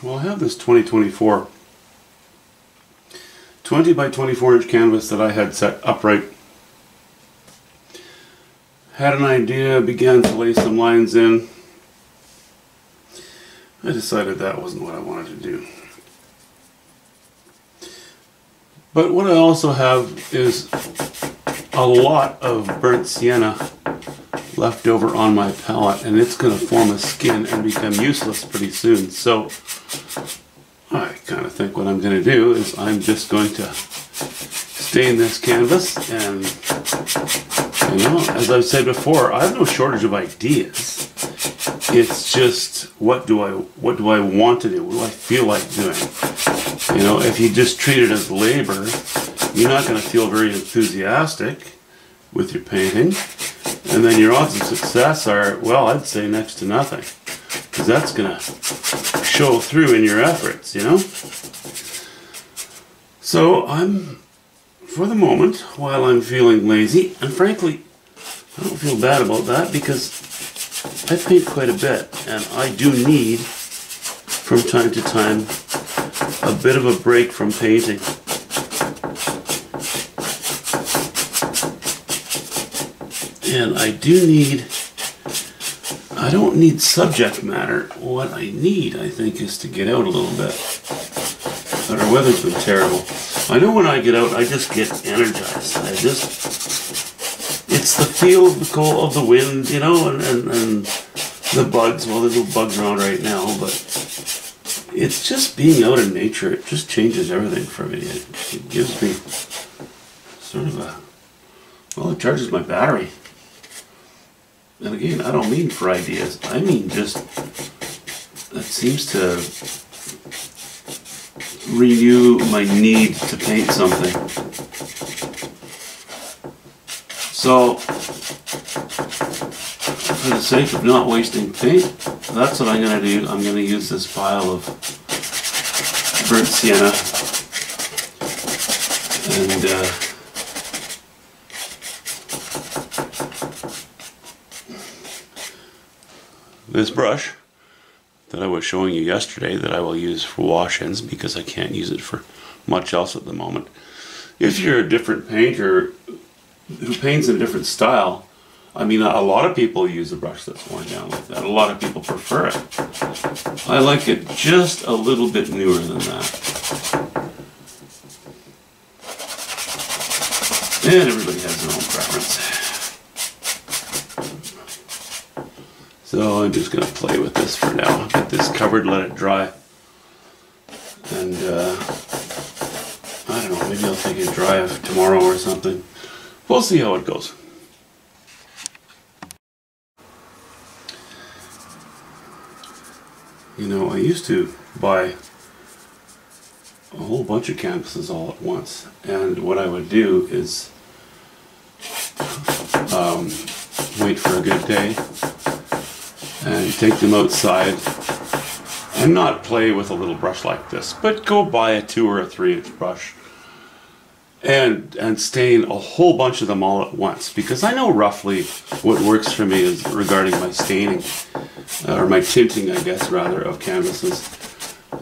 Well, I have this 2024 20 by 24 inch canvas that I had set upright. Had an idea, began to lay some lines in. I decided that wasn't what I wanted to do. But what I also have is a lot of burnt sienna left over on my palette, and it's going to form a skin and become useless pretty soon. So I kind of think what I'm going to do is I'm just going to stain this canvas, and you know, as I've said before, I have no shortage of ideas. It's just what do I want to do? What do I feel like doing? You know, if you just treat it as labor, you're not going to feel very enthusiastic with your painting, and then your odds of success are, well, I'd say next to nothing, because that's going to show through in your efforts, you know? So for the moment, while I'm feeling lazy, and frankly, I don't feel bad about that because I paint quite a bit, and I do need, from time to time, a bit of a break from painting. And I don't need subject matter. What I need, I think, is to get out a little bit. But our weather's been terrible. I know when I get out, I just get energized. It's the feel of the cold, of the wind, you know, and the bugs. Well, there's no bugs around right now, but it's just being out in nature. It just changes everything for me. It gives me sort of well, it charges my battery. And again, I don't mean for ideas. I mean just, it seems to renew my need to paint something. So, for the sake of not wasting paint, that's what I'm going to do. I'm going to use this pile of burnt sienna and this brush that I was showing you yesterday that I will use for wash-ins because I can't use it for much else at the moment. If you're a different painter who paints in a different style, I mean, a lot of people use a brush that's worn down like that. A lot of people prefer it. I like it just a little bit newer than that. And everybody has their own preference. So I'm just going to play with this for now. Get this covered, let it dry. And I don't know, maybe I'll take a drive tomorrow or something. We'll see how it goes. You know, I used to buy a whole bunch of canvases all at once. And what I would do is wait for a good day and take them outside and not play with a little brush like this, but go buy a 2 or a 3 inch brush and stain a whole bunch of them all at once, because I know roughly what works for me is regarding my staining, or my tinting, I guess, rather, of canvases.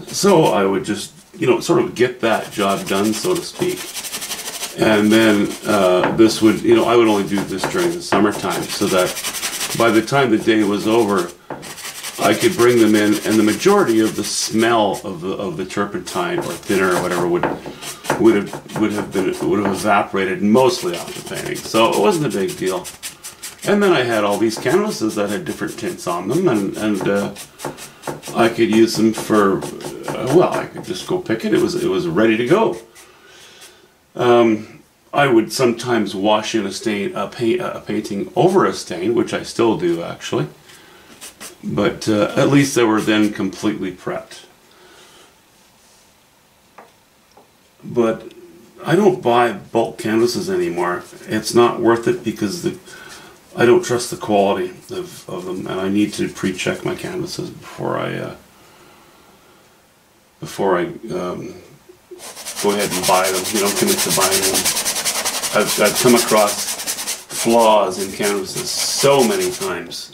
So I would just, you know, sort of get that job done, so to speak. And then this would, you know, I would only do this during the summertime, so that by the time the day was over, I could bring them in, and the majority of the smell of the turpentine or thinner or whatever would have evaporated mostly off the painting. So it wasn't a big deal. And then I had all these canvases that had different tints on them, and I could use them for well, I could just go pick it. It was ready to go. I would sometimes wash in a painting over a stain, which I still do actually. But at least they were then completely prepped. But I don't buy bulk canvases anymore. It's not worth it because I don't trust the quality of them, and I need to pre-check my canvases before I go ahead and buy them. You know, commit to buying them. I've come across flaws in canvases so many times.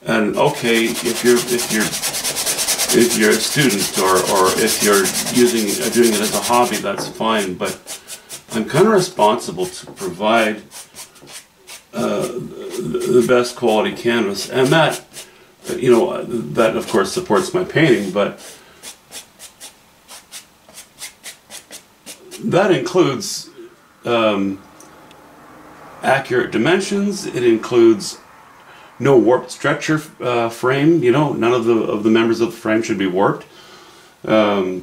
And okay, if you're if you're a student or if you're doing it as a hobby, that's fine. But I'm kind of responsible to provide the best quality canvas, and that, you know, that of course supports my painting, but that includes accurate dimensions. It includes no warped stretcher frame. You know, none of the members of the frame should be warped. I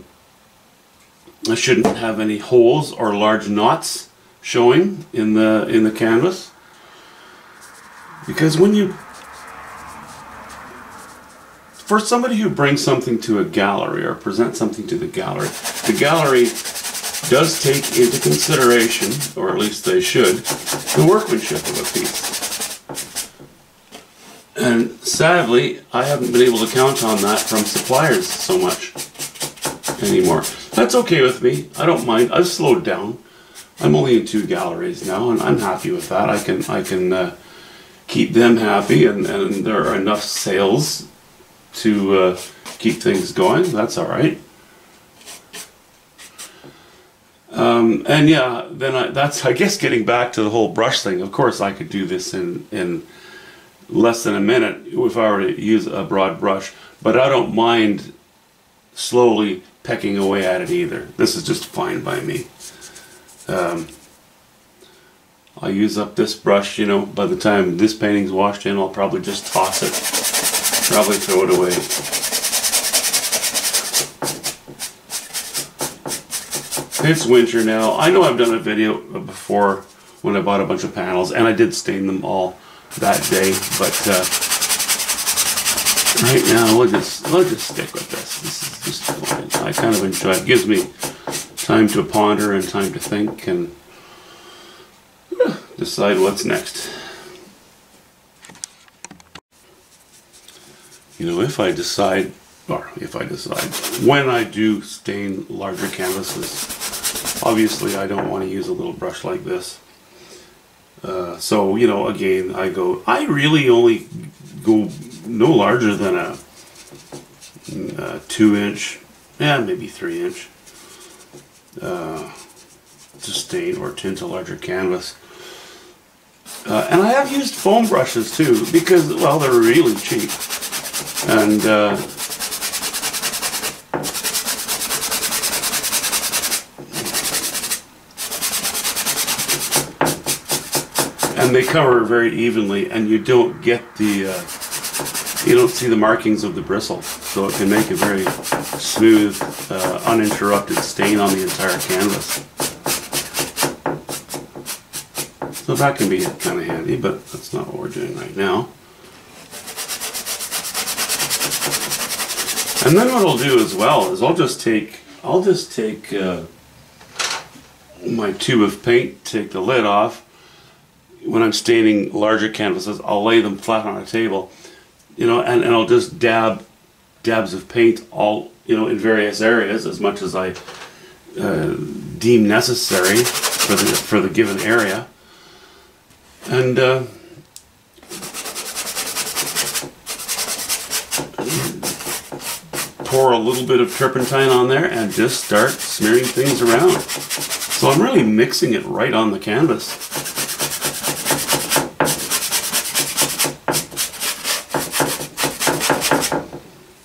shouldn't have any holes or large knots showing in the canvas, because for somebody who brings something to a gallery or presents something to the gallery does take into consideration, or at least they should, the workmanship of a piece. And sadly, I haven't been able to count on that from suppliers so much anymore. That's okay with me. I don't mind. I've slowed down. I'm only in 2 galleries now, and I'm happy with that. I can keep them happy, and there are enough sales to keep things going. That's all right. And yeah, then that's, I guess, getting back to the whole brush thing. Of course, I could do this in less than a minute if I were to use a broad brush, but I don't mind slowly pecking away at it either. This is just fine by me. I'll use up this brush, you know, by the time this painting's washed in, I'll probably just toss it, probably throw it away. It's winter now. I know I've done a video before when I bought a bunch of panels, and I did stain them all that day, but right now we'll just stick with this. This is just fine. I kind of enjoy it. It gives me time to ponder and time to think and decide what's next. You know, if I decide, when I do stain larger canvases, obviously I don't want to use a little brush like this. So, you know, again, I really only go no larger than a 2-inch, maybe 3-inch, to stain or tint a larger canvas. And I have used foam brushes too, because, well, they're really cheap. And they cover very evenly, and you don't get you don't see the markings of the bristle, so it can make a very smooth, uninterrupted stain on the entire canvas. So that can be kind of handy, but that's not what we're doing right now. And then what I'll do as well is I'll just take my tube of paint, take the lid off. When I'm staining larger canvases, I'll lay them flat on a table, you know, and I'll just dabs of paint all, you know, in various areas as much as I deem necessary for the given area, and pour a little bit of turpentine on there and just start smearing things around. So I'm really mixing it right on the canvas.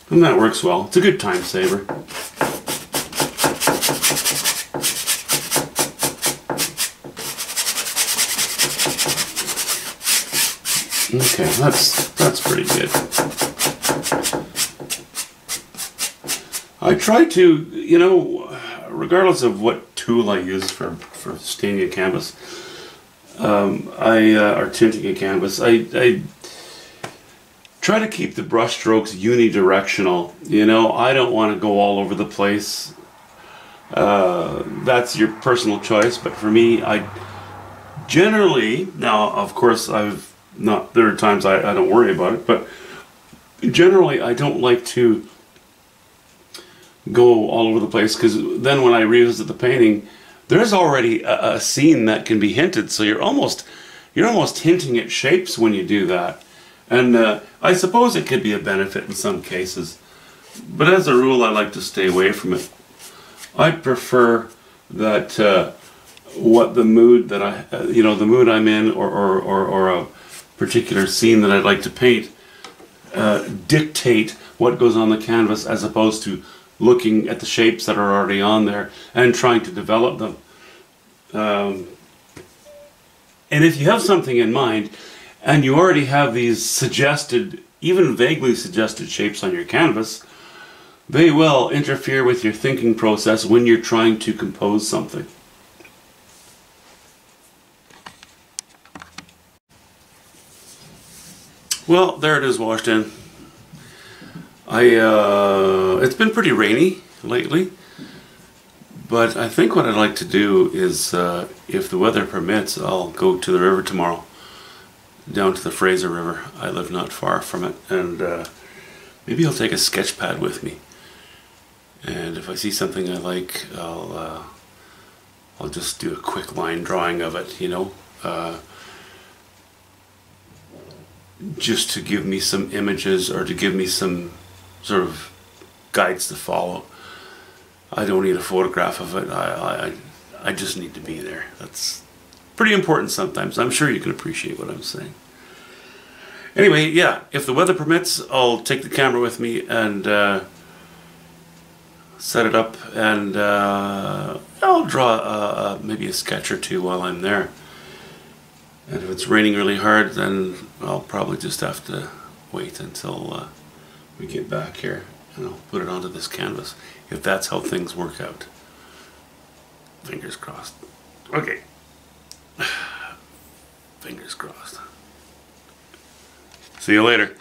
And that works well. It's a good time saver. Okay, that's pretty good. I try to, you know, regardless of what tool I use for staining a canvas, or tinting a canvas, I try to keep the brush strokes unidirectional. You know, I don't want to go all over the place. That's your personal choice, but for me, I generally, now of course there are times I don't worry about it, but generally I don't like to go all over the place, because then when I revisit the painting, there's already a scene that can be hinted, so you're almost hinting at shapes when you do that. And I suppose it could be a benefit in some cases, But as a rule, I like to stay away from it. I prefer that what the mood that the mood I'm in, or a particular scene that I'd like to paint, dictate what goes on the canvas, as opposed to looking at the shapes that are already on there and trying to develop them. And if you have something in mind and you already have these suggested, even vaguely suggested shapes on your canvas, they will interfere with your thinking process when you're trying to compose something. Well, there it is, washed in. It's been pretty rainy lately, but I think what I'd like to do is, if the weather permits, I'll go to the river tomorrow, down to the Fraser River. I live not far from it, and maybe I'll take a sketch pad with me. And if I see something I like, I'll just do a quick line drawing of it, just to give me some images, or to give me some sort of guides to follow. I don't need a photograph of it. I just need to be there. That's pretty important sometimes. I'm sure you can appreciate what I'm saying. Anyway, yeah, if the weather permits, I'll take the camera with me and set it up, and I'll draw maybe a sketch or two while I'm there. And if it's raining really hard, then I'll probably just have to wait until we get back here, and I'll put it onto this canvas, if that's how things work out. Fingers crossed. Okay. Fingers crossed. See you later.